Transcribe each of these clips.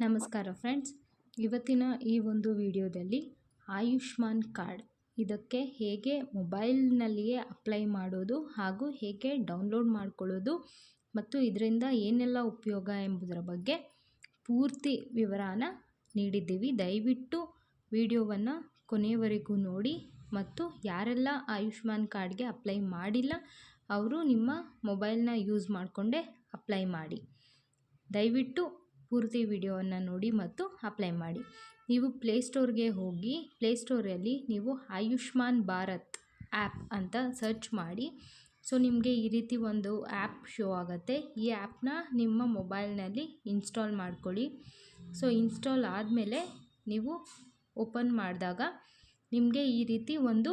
ನಮಸ್ಕಾರ ಫ್ರೆಂಡ್ಸ್, ಇವತ್ತಿನ ಈ ಒಂದು ವಿಡಿಯೋದಲ್ಲಿ ಆಯುಷ್ಮಾನ್ ಕಾರ್ಡ್ ಇದಕ್ಕೆ ಹೇಗೆ ಮೊಬೈಲ್ನಲ್ಲಿಯೇ ಅಪ್ಲೈ ಮಾಡೋದು ಹಾಗೂ ಹೇಗೆ ಡೌನ್ಲೋಡ್ ಮಾಡ್ಕೊಳ್ಳೋದು ಮತ್ತು ಇದರಿಂದ ಏನೆಲ್ಲ ಉಪಯೋಗ ಎಂಬುದರ ಬಗ್ಗೆ ಪೂರ್ತಿ ವಿವರನ ನೀಡಿದ್ದೀವಿ. ದಯವಿಟ್ಟು ವಿಡಿಯೋವನ್ನು ಕೊನೆಯವರೆಗೂ ನೋಡಿ ಮತ್ತು ಯಾರೆಲ್ಲ ಆಯುಷ್ಮಾನ್ ಕಾರ್ಡ್ಗೆ ಅಪ್ಲೈ ಮಾಡಿಲ್ಲ ಅವರು ನಿಮ್ಮ ಮೊಬೈಲ್ನ ಯೂಸ್ ಮಾಡಿಕೊಂಡೇ ಅಪ್ಲೈ ಮಾಡಿ. ದಯವಿಟ್ಟು ಪೂರ್ತಿ ವಿಡಿಯೋವನ್ನು ನೋಡಿ ಮತ್ತು ಅಪ್ಲೈ ಮಾಡಿ. ನೀವು ಪ್ಲೇಸ್ಟೋರ್ಗೆ ಹೋಗಿ ಪ್ಲೇಸ್ಟೋರಲ್ಲಿ ನೀವು ಆಯುಷ್ಮಾನ್ ಭಾರತ್ ಆ್ಯಪ್ ಅಂತ ಸರ್ಚ್ ಮಾಡಿ. ಸೊ ನಿಮಗೆ ಈ ರೀತಿ ಒಂದು ಆ್ಯಪ್ ಶೋ ಆಗುತ್ತೆ. ಈ ಆ್ಯಪ್ನ ನಿಮ್ಮ ಮೊಬೈಲ್ನಲ್ಲಿ ಇನ್ಸ್ಟಾಲ್ ಮಾಡ್ಕೊಳ್ಳಿ. ಸೊ ಇನ್ಸ್ಟಾಲ್ ಆದಮೇಲೆ ನೀವು ಓಪನ್ ಮಾಡಿದಾಗ ನಿಮಗೆ ಈ ರೀತಿ ಒಂದು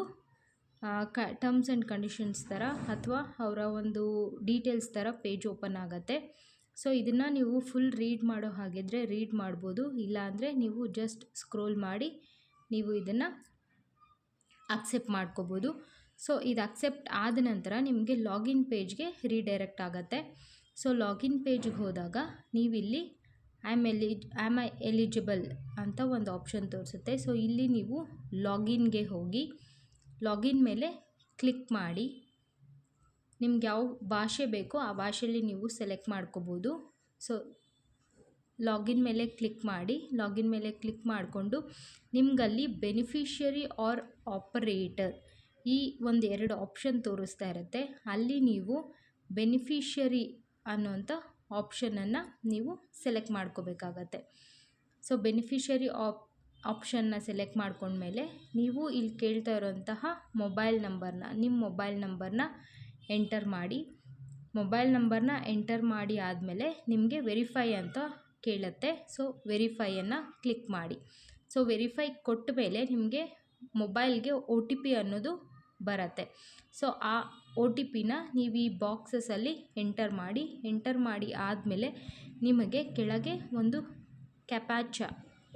ಟರ್ಮ್ಸ್ ಆ್ಯಂಡ್ ಕಂಡೀಷನ್ಸ್ ಥರ ಅಥವಾ ಅವರ ಒಂದು ಡೀಟೇಲ್ಸ್ ಥರ ಪೇಜ್ ಓಪನ್ ಆಗುತ್ತೆ. ಸೊ ಇದನ್ನು ನೀವು ಫುಲ್ ರೀಡ್ ಮಾಡೋ ಹಾಗಿದ್ರೆ ರೀಡ್ ಮಾಡ್ಬೋದು, ಇಲ್ಲಾಂದರೆ ನೀವು ಜಸ್ಟ್ ಸ್ಕ್ರೋಲ್ ಮಾಡಿ ನೀವು ಇದನ್ನು ಅಕ್ಸೆಪ್ಟ್ ಮಾಡ್ಕೋಬೋದು. ಸೊ ಇದು ಅಕ್ಸೆಪ್ಟ್ ಆದ ನಂತರ ನಿಮಗೆ ಲಾಗಿನ್ ಪೇಜ್ಗೆ ರೀಡೈರೆಕ್ಟ್ ಆಗುತ್ತೆ. ಸೊ ಲಾಗಿನ್ ಪೇಜ್ಗೆ ಹೋದಾಗ ನೀವಿಲ್ಲಿ ಆ್ಯಮ್ ಐ ಎಲಿಜಿಬಲ್ ಅಂತ ಒಂದು ಆಪ್ಷನ್ ತೋರಿಸುತ್ತೆ. ಸೊ ಇಲ್ಲಿ ನೀವು ಲಾಗಿನ್ಗೆ ಹೋಗಿ ಲಾಗಿನ್ ಮೇಲೆ ಕ್ಲಿಕ್ ಮಾಡಿ. ನಿಮ್ಗೆ ಯಾವ ಭಾಷೆ ಬೇಕೋ ಆ ಭಾಷೆಯಲ್ಲಿ ನೀವು ಸೆಲೆಕ್ಟ್ ಮಾಡ್ಕೋಬೋದು. ಸೊ ಲಾಗಿನ್ ಮೇಲೆ ಕ್ಲಿಕ್ ಮಾಡಿ. ಲಾಗಿನ್ ಮೇಲೆ ಕ್ಲಿಕ್ ಮಾಡಿಕೊಂಡು ನಿಮಗಲ್ಲಿ ಬೆನಿಫಿಷರಿ ಆರ್ ಆಪರೇಟರ್ ಈ ಒಂದು 2 ಆಪ್ಷನ್ ತೋರಿಸ್ತಾ ಇರುತ್ತೆ. ಅಲ್ಲಿ ನೀವು ಬೆನಿಫಿಷರಿ ಅನ್ನೋಂಥ ಆಪ್ಷನನ್ನು ನೀವು ಸೆಲೆಕ್ಟ್ ಮಾಡ್ಕೋಬೇಕಾಗತ್ತೆ. ಸೊ ಬೆನಿಫಿಷರಿ ಆಪ್ಷನ್ನ ಸೆಲೆಕ್ಟ್ ಮಾಡ್ಕೊಂಡ್ಮೇಲೆ ನೀವು ಇಲ್ಲಿ ಕೇಳ್ತಾ ಇರೋಂತಹ ನಿಮ್ಮ ಮೊಬೈಲ್ ನಂಬರ್ನ ಎಂಟರ್ ಮಾಡಿ. ಮೊಬೈಲ್ ನಂಬರ್ನ ಎಂಟರ್ ಮಾಡಿ ಆದಮೇಲೆ ನಿಮಗೆ ವೆರಿಫೈ ಅಂತ ಕೇಳುತ್ತೆ. ಸೊ ವೆರಿಫೈಯನ್ನು ಕ್ಲಿಕ್ ಮಾಡಿ. ಸೊ ವೆರಿಫೈ ಕೊಟ್ಟ ಮೇಲೆ ನಿಮಗೆ ಮೊಬೈಲ್ಗೆ OTP ಅನ್ನೋದು ಬರುತ್ತೆ. ಸೊ ಆ OTPನ ನೀವು ಈ ಬಾಕ್ಸಸಲ್ಲಿ ಎಂಟರ್ ಮಾಡಿ ಆದಮೇಲೆ ನಿಮಗೆ ಕೆಳಗೆ ಒಂದು ಕ್ಯಾಪ್ಚಾ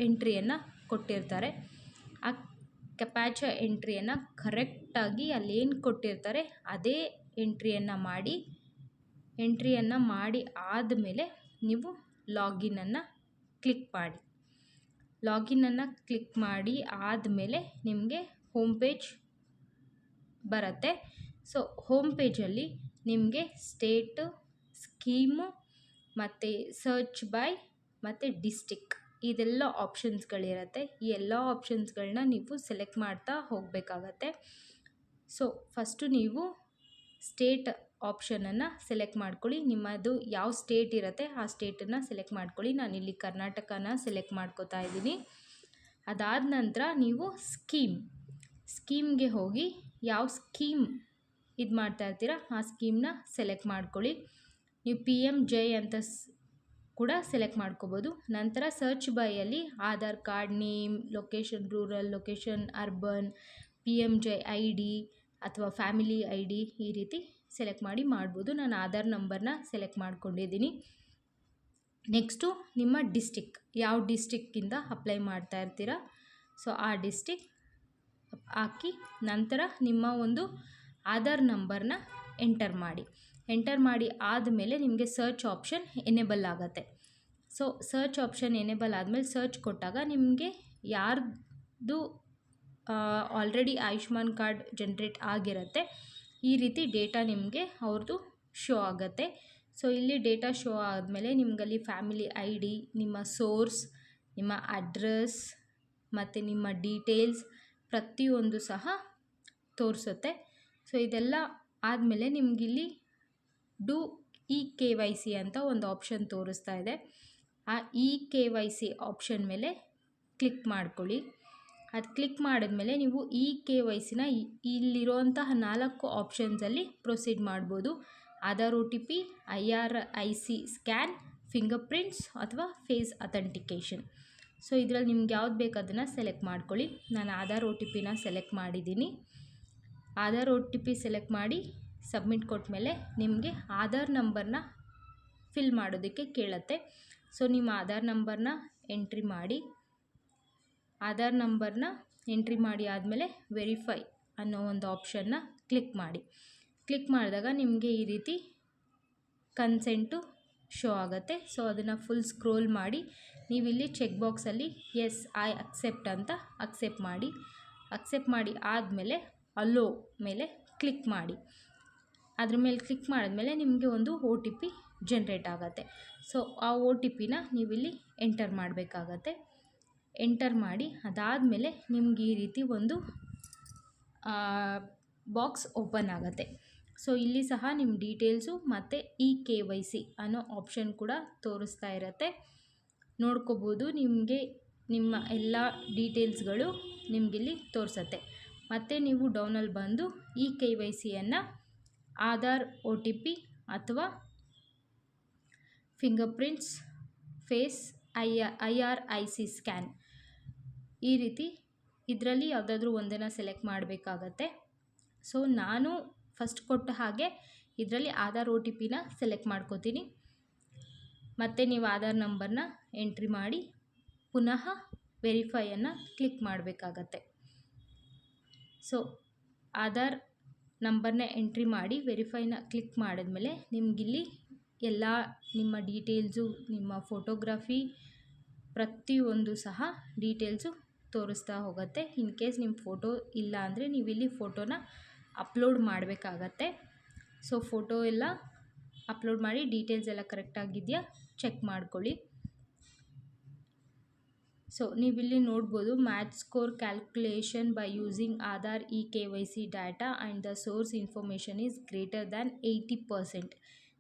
ಎಂಟ್ರಿಯನ್ನು ಕೊಟ್ಟಿರ್ತಾರೆ. ಆ ಕ್ಯಾಪ್ಚಾ ಎಂಟ್ರಿಯನ್ನು ಕರೆಕ್ಟಾಗಿ ಅಲ್ಲೇನು ಕೊಟ್ಟಿರ್ತಾರೆ ಅದೇ ಎಂಟ್ರಿಯನ್ನು ಮಾಡಿ ಆದಮೇಲೆ ನೀವು ಲಾಗಿನನ್ನು ಕ್ಲಿಕ್ ಮಾಡಿ. ಲಾಗಿನನ್ನು ಕ್ಲಿಕ್ ಮಾಡಿ ಆದಮೇಲೆ ನಿಮಗೆ ಹೋಮ್ ಪೇಜ್ ಬರುತ್ತೆ. ಸೊ ಹೋಮ್ ಪೇಜಲ್ಲಿ ನಿಮಗೆ ಸ್ಟೇಟು, ಸ್ಕೀಮು ಮತ್ತು ಸರ್ಚ್ ಬೈ ಮತ್ತು ಡಿಸ್ಟಿಕ್ ಇದೆಲ್ಲ ಆಪ್ಷನ್ಸ್ಗಳಿರುತ್ತೆ. ಈ ಎಲ್ಲ ಆಪ್ಷನ್ಸ್ಗಳನ್ನ ನೀವು ಸೆಲೆಕ್ಟ್ ಮಾಡ್ತಾ ಹೋಗಬೇಕಾಗತ್ತೆ. ಸೊ ಫಸ್ಟು ನೀವು ಸ್ಟೇಟ್ ಆಪ್ಷನನ್ನು ಸೆಲೆಕ್ಟ್ ಮಾಡ್ಕೊಳ್ಳಿ. ನಿಮ್ಮದು ಯಾವ ಸ್ಟೇಟ್ ಇರುತ್ತೆ ಆ ಸ್ಟೇಟನ್ನು ಸೆಲೆಕ್ಟ್ ಮಾಡ್ಕೊಳ್ಳಿ. ನಾನಿಲ್ಲಿ ಕರ್ನಾಟಕನ ಸೆಲೆಕ್ಟ್ ಮಾಡ್ಕೋತಾ ಇದ್ದೀನಿ. ಅದಾದ ನಂತರ ನೀವು ಸ್ಕೀಮ್ಗೆ ಹೋಗಿ ಯಾವ ಸ್ಕೀಮ್ ಇದು ಮಾಡ್ತಾ ಇರ್ತೀರ ಆ ಸ್ಕೀಮ್ನ ಸೆಲೆಕ್ಟ್ ಮಾಡ್ಕೊಳ್ಳಿ. ನೀವು PMJY ಅಂತ ಕೂಡ ಸೆಲೆಕ್ಟ್ ಮಾಡ್ಕೋಬೋದು. ನಂತರ ಸರ್ಚ್ ಬೈಯಲ್ಲಿ Aadhaar card, name, location, rural, location, urban, PMJY ID ಅಥವಾ ಫ್ಯಾಮಿಲಿ ID ಈ ರೀತಿ ಸೆಲೆಕ್ಟ್ ಮಾಡ್ಬೋದು. ನಾನು ಆಧಾರ್ ನಂಬರ್ನ ಸೆಲೆಕ್ಟ್ ಮಾಡ್ಕೊಂಡಿದ್ದೀನಿ. ನೆಕ್ಸ್ಟು ನಿಮ್ಮ ಡಿಸ್ಟಿಕ್, ಯಾವ ಡಿಸ್ಟಿಕ್ಕಿಂದ ಅಪ್ಲೈ ಮಾಡ್ತಾ ಇರ್ತೀರ ಸೊ ಆ ಡಿಸ್ಟಿಕ್ ಹಾಕಿ ನಂತರ ನಿಮ್ಮ ಒಂದು ಆಧಾರ್ ನಂಬರ್ನ ಎಂಟರ್ ಮಾಡಿ ಆದಮೇಲೆ ನಿಮಗೆ ಸರ್ಚ್ ಆಪ್ಷನ್ ಎನೇಬಲ್ ಆಗುತ್ತೆ. ಸೊ ಸರ್ಚ್ ಆಪ್ಷನ್ ಎನೇಬಲ್ ಆದಮೇಲೆ ಸರ್ಚ್ ಕೊಟ್ಟಾಗ ನಿಮಗೆ ಯಾರ್ದು ಆಲ್ರೆಡಿ ಆಯುಷ್ಮಾನ್ ಕಾರ್ಡ್ ಜನ್ರೇಟ್ ಆಗಿರುತ್ತೆ ಈ ರೀತಿ ಡೇಟಾ ನಿಮಗೆ ಅವ್ರದ್ದು ಶೋ ಆಗುತ್ತೆ. ಸೊ ಇಲ್ಲಿ ಡೇಟಾ ಶೋ ಆದಮೇಲೆ ನಿಮಗಲ್ಲಿ ಫ್ಯಾಮಿಲಿ ID, ನಿಮ್ಮ ಸೋರ್ಸ್, ನಿಮ್ಮ ಅಡ್ರೆಸ್ ಮತ್ತು ನಿಮ್ಮ ಡೀಟೇಲ್ಸ್ ಪ್ರತಿಯೊಂದು ಸಹ ತೋರಿಸುತ್ತೆ. ಸೊ ಇದೆಲ್ಲ ಆದಮೇಲೆ ನಿಮಗಿಲ್ಲಿ ಡೂ eKYC ಅಂತ ಒಂದು ಆಪ್ಷನ್ ತೋರಿಸ್ತಾ ಇದೆ. ಆ eKYC ಆಪ್ಷನ್ ಮೇಲೆ ಕ್ಲಿಕ್ ಮಾಡ್ಕೊಳ್ಳಿ. ಅದು ಕ್ಲಿಕ್ ಮಾಡಿದ್ಮೇಲೆ ನೀವು eKYCನ ಇಲ್ಲಿರುವಂತಹ 4 ಆಪ್ಷನ್ಸಲ್ಲಿ ಪ್ರೊಸೀಡ್ ಮಾಡ್ಬೋದು. Aadhaar OTP, IRIC scan, finger prints ಅಥವಾ ಫೇಸ್ ಅಥೆಂಟಿಕೇಷನ್. ಸೊ ಇದರಲ್ಲಿ ನಿಮ್ಗೆ ಯಾವ್ದು ಬೇಕು ಅದನ್ನು ಸೆಲೆಕ್ಟ್ ಮಾಡ್ಕೊಳ್ಳಿ. ನಾನು ಆಧಾರ್ OTPನ ಸೆಲೆಕ್ಟ್ ಮಾಡಿದ್ದೀನಿ. ಆಧಾರ್ OTP ಸೆಲೆಕ್ಟ್ ಮಾಡಿ ಸಬ್ಮಿಟ್ ಕೊಟ್ಟಮೇಲೆ ನಿಮಗೆ ಆಧಾರ್ ನಂಬರ್ನ ಫಿಲ್ ಮಾಡೋದಕ್ಕೆ ಕೇಳುತ್ತೆ. ಸೊ ನಿಮ್ಮ ಆಧಾರ್ ನಂಬರ್ನ ಎಂಟ್ರಿ ಮಾಡಿ ಆದಮೇಲೆ ವೆರಿಫೈ ಅನ್ನೋ ಒಂದು ಆಪ್ಷನ್ನ ಕ್ಲಿಕ್ ಮಾಡಿದಾಗ ನಿಮಗೆ ಈ ರೀತಿ ಕನ್ಸೆಂಟು ಶೋ ಆಗುತ್ತೆ. ಸೊ ಅದನ್ನು ಫುಲ್ ಸ್ಕ್ರೋಲ್ ಮಾಡಿ ನೀವಿಲ್ಲಿ ಚೆಕ್ ಬಾಕ್ಸಲ್ಲಿ ಎಸ್ ಐ ಅಕ್ಸೆಪ್ಟ್ ಅಂತ ಅಕ್ಸೆಪ್ಟ್ ಮಾಡಿ ಆದಮೇಲೆ ಅಲೋ ಮೇಲೆ ಕ್ಲಿಕ್ ಮಾಡಿ. ಅದ್ರ ಮೇಲೆ ಕ್ಲಿಕ್ ಮಾಡಿದ್ಮೇಲೆ ನಿಮಗೆ ಒಂದು OTP ಜನ್ರೇಟ್ ಆಗುತ್ತೆ. ಸೊ ಆ OTPನ ನೀವಿಲ್ಲಿ ಎಂಟರ್ ಮಾಡಬೇಕಾಗತ್ತೆ. ಎಂಟರ್ ಮಾಡಿ ಅದಾದಮೇಲೆ ನಿಮ್ಗೆ ಈ ರೀತಿ ಒಂದು ಬಾಕ್ಸ್ ಓಪನ್ ಆಗುತ್ತೆ. ಸೊ ಇಲ್ಲಿ ಸಹ ನಿಮ್ಮ ಡೀಟೇಲ್ಸು ಮತ್ತು KYC ಅನ್ನೋ ಆಪ್ಷನ್ ಕೂಡ ತೋರಿಸ್ತಾ ಇರುತ್ತೆ. ನೋಡ್ಕೋಬೋದು, ನಿಮಗೆ ನಿಮ್ಮ ಎಲ್ಲ ಡೀಟೇಲ್ಸ್ಗಳು ನಿಮಗಿಲ್ಲಿ ತೋರಿಸುತ್ತೆ. ಮತ್ತು ನೀವು ಡೌನಲ್ಲಿ ಬಂದು KYCಯನ್ನು ಆಧಾರ್ OTP ಅಥವಾ fingerprints, face, IRIC scan ಈ ರೀತಿ ಇದರಲ್ಲಿ ಯಾವುದಾದ್ರೂ ಒಂದನ್ನು ಸೆಲೆಕ್ಟ್ ಮಾಡಬೇಕಾಗತ್ತೆ. ಸೊ ನಾನು ಫಸ್ಟ್ ಕೊಟ್ಟ ಹಾಗೆ ಇದರಲ್ಲಿ ಆಧಾರ್ OTPನ ಸೆಲೆಕ್ಟ್ ಮಾಡ್ಕೋತೀನಿ. ಮತ್ತು ನೀವು ಆಧಾರ್ ನಂಬರ್ನ ಎಂಟ್ರಿ ಮಾಡಿ ಪುನಃ ವೆರಿಫೈಯನ್ನು ಕ್ಲಿಕ್ ಮಾಡಬೇಕಾಗತ್ತೆ. ಸೊ ಆಧಾರ್ ನಂಬರ್ನ ಎಂಟ್ರಿ ಮಾಡಿ ವೆರಿಫೈನ ಕ್ಲಿಕ್ ಮಾಡಿದ್ಮೇಲೆ ನಿಮಗಿಲ್ಲಿ ಎಲ್ಲ ನಿಮ್ಮ ಡೀಟೇಲ್ಸು, ನಿಮ್ಮ ಫೋಟೋಗ್ರಫಿ ಪ್ರತಿಯೊಂದು ಸಹ ಡೀಟೇಲ್ಸು ತೋರಿಸ್ತಾ ಹೋಗುತ್ತೆ. ಇನ್ ಕೇಸ್ ನಿಮ್ಮ ಫೋಟೋ ಇಲ್ಲ ಅಂದರೆ ನೀವಿಲ್ಲಿ ಫೋಟೋನ ಅಪ್ಲೋಡ್ ಮಾಡಬೇಕಾಗತ್ತೆ. ಸೊ ಫೋಟೋ ಎಲ್ಲ ಅಪ್ಲೋಡ್ ಮಾಡಿ ಡೀಟೇಲ್ಸ್ ಎಲ್ಲ ಕರೆಕ್ಟಾಗಿದೆಯಾ ಚೆಕ್ ಮಾಡ್ಕೊಳ್ಳಿ. ಸೊ ನೀವಿಲ್ಲಿ ನೋಡ್ಬೋದು, match score calculation by using Aadhaar KYC data and the source information is greater than 80%.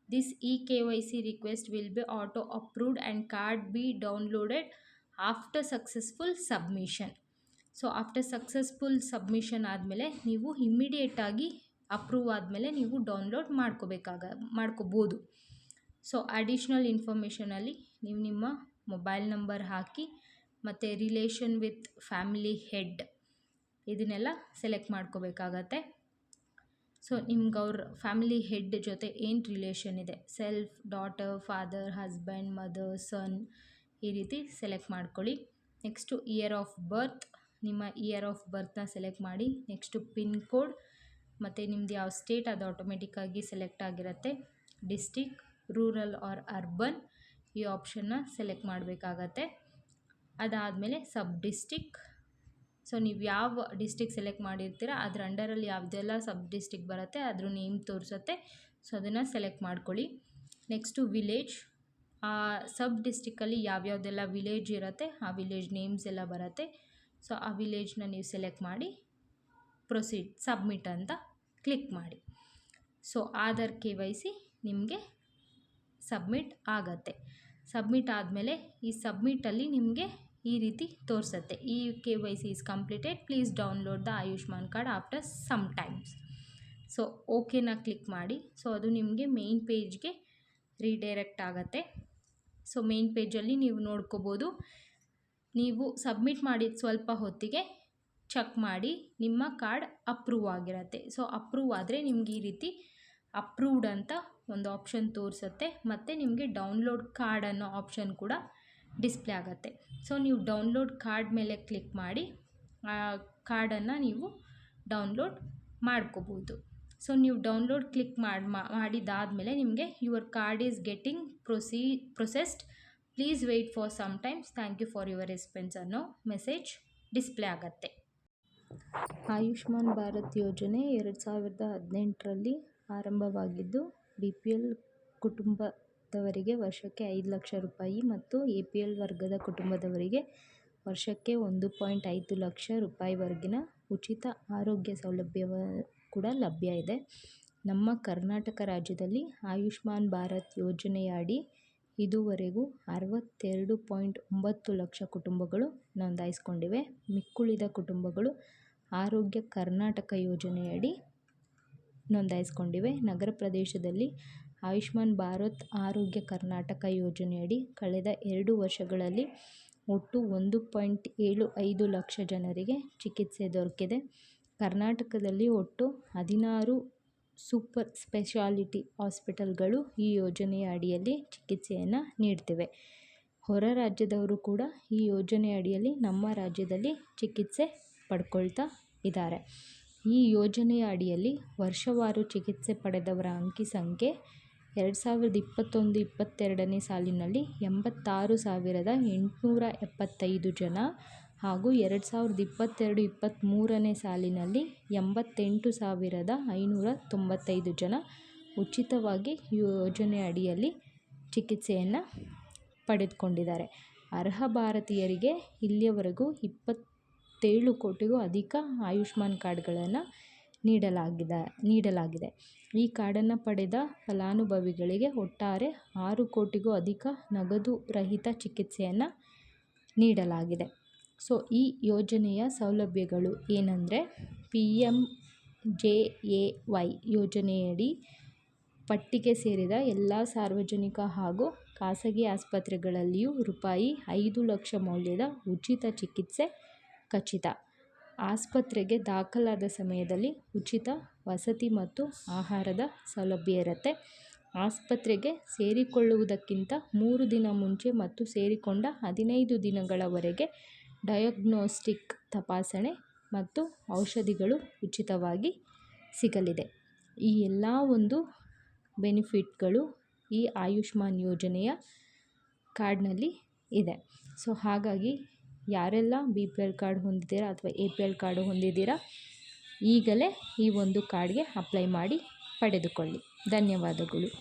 This KYC request will be auto approved and card B downloaded after successful submission. So after successful submission ಆದಮೇಲೆ ನೀವು ಇಮ್ಮಿಡಿಯೇಟಾಗಿ approve ಆದಮೇಲೆ ನೀವು download ಮಾಡ್ಕೋಬೋದು. So additional ಇನ್ಫಾರ್ಮೇಷನಲ್ಲಿ ನೀವು ನಿಮ್ಮ mobile number ಹಾಕಿ ಮತ್ತು relation with family head ಇದನ್ನೆಲ್ಲ ಸೆಲೆಕ್ಟ್ ಮಾಡ್ಕೋಬೇಕಾಗತ್ತೆ. ಸೊ ನಿಮ್ಗೆ ಅವ್ರ ಫ್ಯಾಮಿಲಿ ಹೆಡ್ ಜೊತೆ ಏನು ರಿಲೇಷನ್ ಇದೆ, self, daughter, father, husband, mother, son ಈ ರೀತಿ ಸೆಲೆಕ್ಟ್ ಮಾಡ್ಕೊಳ್ಳಿ. ನೆಕ್ಸ್ಟು ಇಯರ್ ಆಫ್ ಬರ್ತ್, ನಿಮ್ಮ ಇಯರ್ ಆಫ್ ಬರ್ತ್ನ ಸೆಲೆಕ್ಟ್ ಮಾಡಿ. ನೆಕ್ಸ್ಟು ಪಿನ್ ಕೋಡ್ ಮತ್ತು ನಿಮ್ದು ಯಾವ ಸ್ಟೇಟ್ ಅದು ಆಟೋಮೆಟಿಕ್ಕಾಗಿ ಸೆಲೆಕ್ಟ್ ಆಗಿರುತ್ತೆ. ಡಿಸ್ಟಿಕ್, ರೂರಲ್ ಆರ್ ಅರ್ಬನ್ ಈ ಆಪ್ಷನ್ನ ಸೆಲೆಕ್ಟ್ ಮಾಡಬೇಕಾಗತ್ತೆ. ಅದಾದಮೇಲೆ ಸಬ್ ಡಿಸ್ಟಿಕ್, ಸೊ ನೀವು ಯಾವ ಡಿಸ್ಟಿಕ್ ಸೆಲೆಕ್ಟ್ ಮಾಡಿರ್ತೀರ ಅದ್ರ ಅಂಡರಲ್ಲಿ ಯಾವುದೆಲ್ಲ ಸಬ್ ಡಿಸ್ಟಿಕ್ ಬರುತ್ತೆ ಅದ್ರ ನೇಮ್ ತೋರಿಸುತ್ತೆ. ಸೊ ಅದನ್ನು ಸೆಲೆಕ್ಟ್ ಮಾಡ್ಕೊಳ್ಳಿ. ನೆಕ್ಸ್ಟು ವಿಲೇಜ್, ಆ ಸಬ್ ಡಿಸ್ಟಿಕ್ಕಲ್ಲಿ ಯಾವ್ಯಾವುದೆಲ್ಲ ವಿಲೇಜ್ ಇರುತ್ತೆ ಆ ವಿಲೇಜ್ ನೇಮ್ಸ್ ಎಲ್ಲ ಬರುತ್ತೆ. ಸೊ ಆ ವಿಲೇಜ್ನ ನೀವು ಸೆಲೆಕ್ಟ್ ಮಾಡಿ ಪ್ರೊಸೀಡ್ ಸಬ್ಮಿಟ್ ಅಂತ ಕ್ಲಿಕ್ ಮಾಡಿ. ಸೊ ಆಧಾರ್ KYC ನಿಮಗೆ ಸಬ್ಮಿಟ್ ಆಗತ್ತೆ. ಸಬ್ಮಿಟ್ ಆದಮೇಲೆ ಈ ಸಬ್ಮಿಟಲ್ಲಿ ನಿಮಗೆ ಈ ರೀತಿ ತೋರಿಸುತ್ತೆ, KYC is completed, please download the Ayushman card after some times. So ಓಕೆನ ಕ್ಲಿಕ್ ಮಾಡಿ. ಸೊ ಅದು ನಿಮಗೆ ಮೇನ್ ಪೇಜ್ಗೆ ರೀಡೈರೆಕ್ಟ್ ಆಗುತ್ತೆ. ಸೊ ಮೇನ್ ಪೇಜಲ್ಲಿ ನೀವು ನೋಡ್ಕೋಬೋದು, ನೀವು ಸಬ್ಮಿಟ್ ಮಾಡಿದ ಸ್ವಲ್ಪ ಹೊತ್ತಿಗೆ ಚೆಕ್ ಮಾಡಿ ನಿಮ್ಮ ಕಾರ್ಡ್ ಅಪ್ರೂವ್ ಆಗಿರುತ್ತೆ. ಸೊ ಅಪ್ರೂವ್ ಆದರೆ ನಿಮ್ಗೆ ಈ ರೀತಿ ಅಪ್ರೂವ್ಡ್ ಅಂತ ಒಂದು ಆಪ್ಷನ್ ತೋರಿಸುತ್ತೆ ಮತ್ತು ನಿಮಗೆ ಡೌನ್ಲೋಡ್ ಕಾರ್ಡ್ ಅನ್ನೋ ಆಪ್ಷನ್ ಕೂಡ ಡಿಸ್ಪ್ಲೇ ಆಗುತ್ತೆ. ಸೊ ನೀವು ಡೌನ್ಲೋಡ್ ಕಾರ್ಡ್ ಮೇಲೆ ಕ್ಲಿಕ್ ಮಾಡಿ ಆ ಕಾರ್ಡನ್ನು ನೀವು ಡೌನ್ಲೋಡ್ ಮಾಡ್ಕೋಬೋದು. ಸೊ ನೀವು ಡೌನ್ಲೋಡ್ ಕ್ಲಿಕ್ ಮಾಡಿದಾದಮೇಲೆ ನಿಮಗೆ your card is getting processed, please wait for some times, thank you for your response ಅನ್ನೋ ಮೆಸೇಜ್ ಡಿಸ್ಪ್ಲೇ ಆಗುತ್ತೆ. ಆಯುಷ್ಮಾನ್ ಭಾರತ್ ಯೋಜನೆ 2018ರಲ್ಲಿ ಆರಂಭವಾಗಿದ್ದು BPL ಕುಟುಂಬದವರಿಗೆ ವರ್ಷಕ್ಕೆ 5 ಲಕ್ಷ ರೂಪಾಯಿ ಮತ್ತು APL ವರ್ಗದ ಕುಟುಂಬದವರಿಗೆ ವರ್ಷಕ್ಕೆ 1.5 ಲಕ್ಷ ರೂಪಾಯಿವರೆಗಿನ ಉಚಿತ ಆರೋಗ್ಯ ಸೌಲಭ್ಯ ಕೂಡ ಲಭ್ಯ ಇದೆ. ನಮ್ಮ ಕರ್ನಾಟಕ ರಾಜ್ಯದಲ್ಲಿ ಆಯುಷ್ಮಾನ್ ಭಾರತ್ ಯೋಜನೆಯಡಿ ಇದುವರೆಗೂ 62.9 ಲಕ್ಷ ಕುಟುಂಬಗಳು ನೋಂದಾಯಿಸಿಕೊಂಡಿವೆ. ಮಿಕ್ಕುಳಿದ ಕುಟುಂಬಗಳು ಆರೋಗ್ಯ ಕರ್ನಾಟಕ ಯೋಜನೆಯಡಿ ನೋಂದಾಯಿಸಿಕೊಂಡಿವೆ. ನಗರ ಪ್ರದೇಶದಲ್ಲಿ ಆಯುಷ್ಮಾನ್ ಭಾರತ್ ಆರೋಗ್ಯ ಕರ್ನಾಟಕ ಯೋಜನೆಯಡಿ ಕಳೆದ 2 ವರ್ಷಗಳಲ್ಲಿ ಒಟ್ಟು 1.75 ಲಕ್ಷ ಜನರಿಗೆ ಚಿಕಿತ್ಸೆ ದೊರಕಿದೆ. ಕರ್ನಾಟಕದಲ್ಲಿ ಒಟ್ಟು 16 ಸೂಪರ್ ಸ್ಪೆಷಾಲಿಟಿ ಹಾಸ್ಪಿಟಲ್ಗಳು ಈ ಯೋಜನೆಯ ಅಡಿಯಲ್ಲಿ ಚಿಕಿತ್ಸೆಯನ್ನು ನೀಡ್ತಿವೆ. ಹೊರ ರಾಜ್ಯದವರು ಕೂಡ ಈ ಯೋಜನೆಯ ಅಡಿಯಲ್ಲಿ ನಮ್ಮ ರಾಜ್ಯದಲ್ಲಿ ಚಿಕಿತ್ಸೆ ಪಡ್ಕೊಳ್ತಾ ಇದ್ದಾರೆ. ಈ ಯೋಜನೆಯ ಅಡಿಯಲ್ಲಿ ವರ್ಷವಾರು ಚಿಕಿತ್ಸೆ ಪಡೆದವರ ಅಂಕಿ ಸಂಖ್ಯೆ 2021-22ನೇ ಸಾಲಿನಲ್ಲಿ 86,875 ಜನ ಹಾಗೂ 2022-23ನೇ ಸಾಲಿನಲ್ಲಿ 88,595 ಜನ ಉಚಿತವಾಗಿ ಯೋಜನೆ ಅಡಿಯಲ್ಲಿ ಚಿಕಿತ್ಸೆಯನ್ನು ಪಡೆದುಕೊಂಡಿದ್ದಾರೆ. ಅರ್ಹ ಭಾರತೀಯರಿಗೆ ಇಲ್ಲಿಯವರೆಗೂ 27 ಕೋಟಿಗೂ ಅಧಿಕ ಆಯುಷ್ಮಾನ್ ಕಾರ್ಡ್ಗಳನ್ನು ನೀಡಲಾಗಿದೆ. ಈ ಕಾರ್ಡನ್ನು ಪಡೆದ ಫಲಾನುಭವಿಗಳಿಗೆ ಒಟ್ಟಾರೆ 6 ಕೋಟಿಗೂ ಅಧಿಕ ನಗದು ರಹಿತ ಚಿಕಿತ್ಸೆಯನ್ನು ನೀಡಲಾಗಿದೆ. ಸೊ ಈ ಯೋಜನೆಯ ಸೌಲಭ್ಯಗಳು ಏನಂದರೆ, PMJAY ಯೋಜನೆಯಡಿ ಪಟ್ಟಿಗೆ ಸೇರಿದ ಎಲ್ಲ ಸಾರ್ವಜನಿಕ ಹಾಗೂ ಖಾಸಗಿ ಆಸ್ಪತ್ರೆಗಳಲ್ಲಿಯೂ ₹5 ಲಕ್ಷ ಮೌಲ್ಯದ ಉಚಿತ ಚಿಕಿತ್ಸೆ ಖಚಿತ. ಆಸ್ಪತ್ರೆಗೆ ದಾಖಲಾದ ಸಮಯದಲ್ಲಿ ಉಚಿತ ವಸತಿ ಮತ್ತು ಆಹಾರದ ಸೌಲಭ್ಯ ಇರುತ್ತೆ. ಆಸ್ಪತ್ರೆಗೆ ಸೇರಿಕೊಳ್ಳುವುದಕ್ಕಿಂತ 3 ದಿನ ಮುಂಚೆ ಮತ್ತು ಸೇರಿಕೊಂಡ 15 ದಿನಗಳವರೆಗೆ ಡಯಾಗ್ನೋಸ್ಟಿಕ್ ತಪಾಸಣೆ ಮತ್ತು ಔಷಧಿಗಳು ಉಚಿತವಾಗಿ ಸಿಗಲಿದೆ. ಈ ಎಲ್ಲ ಒಂದು ಬೆನಿಫಿಟ್ಗಳು ಈ ಆಯುಷ್ಮಾನ್ ಯೋಜನೆಯ ಕಾರ್ಡ್ನಲ್ಲಿ ಇದೆ. ಸೊ ಹಾಗಾಗಿ ಯಾರೆಲ್ಲ BPL ಕಾರ್ಡ್ ಹೊಂದಿದ್ದೀರಾ ಅಥವಾ APL ಕಾರ್ಡ್ ಹೊಂದಿದ್ದೀರಾ, ಈಗಲೇ ಈ ಒಂದು ಕಾರ್ಡ್ಗೆ ಅಪ್ಲೈ ಮಾಡಿ ಪಡೆದುಕೊಳ್ಳಿ. ಧನ್ಯವಾದಗಳು.